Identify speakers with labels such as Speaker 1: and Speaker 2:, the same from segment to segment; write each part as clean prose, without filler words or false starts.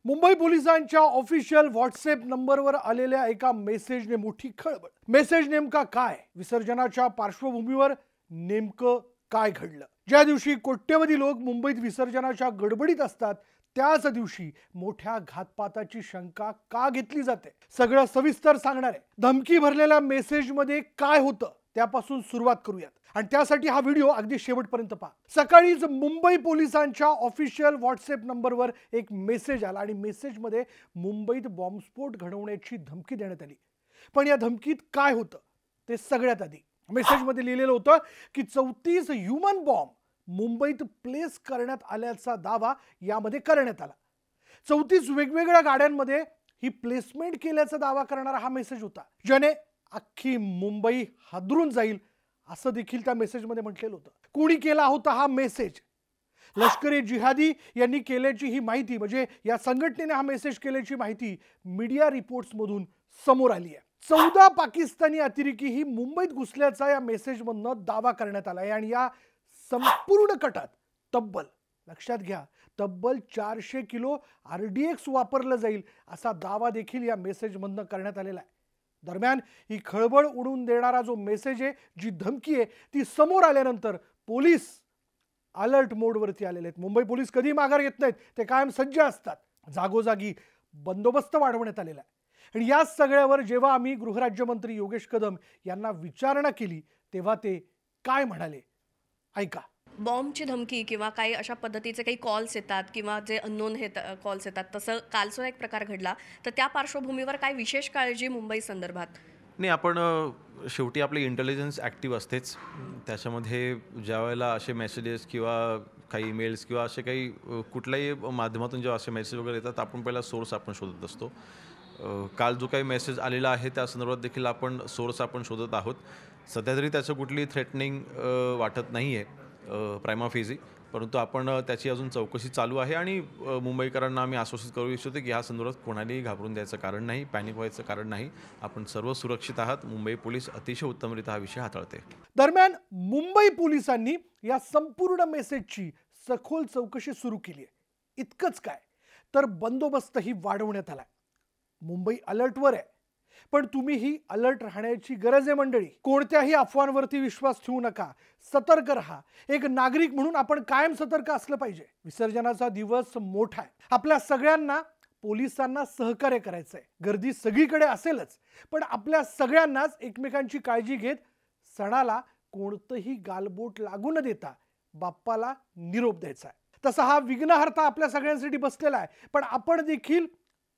Speaker 1: मुंबई पोलिसांच्या official WhatsApp नंबरवर आलेल्या एका मेसेजने मोठी खळबळ। मेसेज नेमका काय? विसर्जनाच्या पार्श्वभूमीवर नेमकं काय घडलं? ज्या दिवशी कोट्यवधी लोक मुंबईत विसर्जनाच्या गडबडीत असतात त्याच दिवशी मोठ्या घातपाताची शंका का घेतली जाते? सगळं सविस्तर सांगणार आहे। धमकी भरलेल्या मेसेजमध्ये काय होतं त्यापासून सुरुवात करूयात आणि त्यासाठी हा व्हिडिओ अगदी शेवटपर्यंत पहा। सकाळीच मुंबई पोलिसांच्या ऑफिशियल व्हॉट्सअप नंबरवर एक मेसेज आला आणि मेसेजमध्ये मुंबईत बॉम्बस्फोट घडवण्याची धमकी देण्यात आली। पण या धमकीत काय होतं ते सगळ्यात आधी मेसेजमध्ये लिहिलेलं होतं की 34 ह्यूमन बॉम्ब मुंबईत प्लेस करण्यात आल्याचा दावा यामध्ये करण्यात आला। 34 वेगवेगळ्या गाड्यांमध्ये ही प्लेसमेंट केल्याचा दावा करणारा हा मेसेज होता, ज्याने अख्खी मुंबई हादरून जाईल असं देखील त्या मेसेजमध्ये म्हटलेलं होतं। कोणी केला होता हा मेसेज? लष्करी जिहादी यांनी केल्याची ही माहिती, म्हणजे या संघटनेने हा मेसेज केल्याची माहिती मीडिया रिपोर्ट्समधून समोर आली आहे। 14 पाकिस्तानी अतिरेकी ही मुंबईत घुसल्याचा या मेसेजमधनं दावा करण्यात आला आहे आणि या संपूर्ण कटात तब्बल, लक्षात घ्या, तब्बल 400 किलो RDX वापरलं जाईल असा दावा देखील या मेसेजमधनं करण्यात आलेला आहे। दरम्यान ही खळबळ उडवून देणारा जो मेसेज आहे, जी धमकी आहे, ती समोर आल्यानंतर पोलीस अलर्ट मोडवरती आलेले आहेत। मुंबई पोलीस कधी माघार घेत नाहीत, ते कायम सज्ज असतात। जागोजागी बंदोबस्त वाढवण्यात आलेला आहे आणि या सगळ्यावर जेव्हा आम्ही गृहराज्यमंत्री योगेश कदम यांना विचारणा केली तेव्हा ते काय म्हणाले, ऐका।
Speaker 2: बॉम्बची धमकी किंवा काही अशा पद्धतीचे काही कॉल्स येतात किंवा जे अननोन कॉल्स येतात, तसं कालचा एक प्रकार घडला, तर त्या पार्श्वभूमीवर काय विशेष काळजी मुंबई संदर्भात?
Speaker 3: नाही, आपण शेवटी आपली इंटेलिजन्स ॲक्टिव्ह असतेच। त्याच्यामध्ये ज्यावेळेला असे मेसेजेस किंवा काही ईमेल्स किंवा असे काही कुठल्याही माध्यमातून जेव्हा असे मेसेज वगैरे येतात, आपण पहिला सोर्स आपण शोधत असतो। काल जो काही मेसेज आलेला आहे त्या संदर्भात देखील आपण सोर्स आपण शोधत आहोत। सध्या तरी त्याचं कुठली थ्रेटनिंग वाटत नाही आहे प्रायमा फेजी, परंतु आपण त्याची अजून चौकशी चालू आहे आणि मुंबईकरांना आम्ही आश्वासित करू इच्छितो की ह्या संदर्भात कोणालाही घाबरून द्यायचं कारण नाही, पॅनिक व्हायचं कारण नाही। आपण सर्व सुरक्षित आहात। मुंबई पोलीस अतिशय उत्तमरित्या हा विषय हाताळते।
Speaker 1: दरम्यान मुंबई पोलिसांनी या संपूर्ण मेसेजची सखोल चौकशी सुरू केली आहे। इतकंच काय, तर बंदोबस्तही वाढवण्यात आलाय। मुंबई अलर्टवर आहे, पण तुम्हीही अलर्ट राहण्याची गरज आहे मंडळी। कोणत्याही अफवांवरती विश्वास ठेवू नका, सतर्क राहा। एक नागरिक म्हणून आपण कायम सतर्क असलं पाहिजे। विसर्जनाचा दिवस मोठा आहे, आपल्या सगळ्यांना पोलिसांना सहकार्य करायचंय। गर्दी सगळीकडे असेलच, पण आपल्या सगळ्यांनाच एकमेकांची काळजी घेत सणाला कोणतंही गालबोट लागू न देता बाप्पाला निरोप द्यायचा आहे। तसा हा विघ्नहर्ता आपल्या सगळ्यांसाठी बसलेला आहे, पण आपण देखील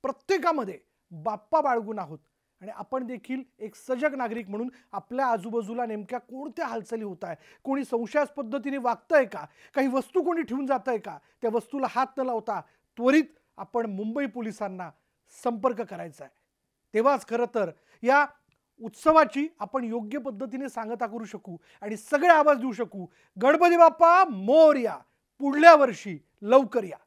Speaker 1: प्रत्येकामध्ये बाप्पा बाळगून आहोत आणि आपण देखील एक सजग नागरिक म्हणून आपल्या आजूबाजूला नेमक्या कोणत्या हालचाली होत आहे, कोणी संशयास्पद पद्धतीने वागतंय का, काही वस्तू कोणी ठेवून जातंय का, त्या वस्तूला हात न लावता त्वरित आपण मुंबई पोलिसांना संपर्क करायचा आहे। तेव्हाच खरं तर या उत्सवाची आपण योग्य पद्धतीने सांगता करू शकू आणि सगळे आवाज देऊ शकू, गणपती बाप्पा मोरया, पुढल्या वर्षी लवकर या।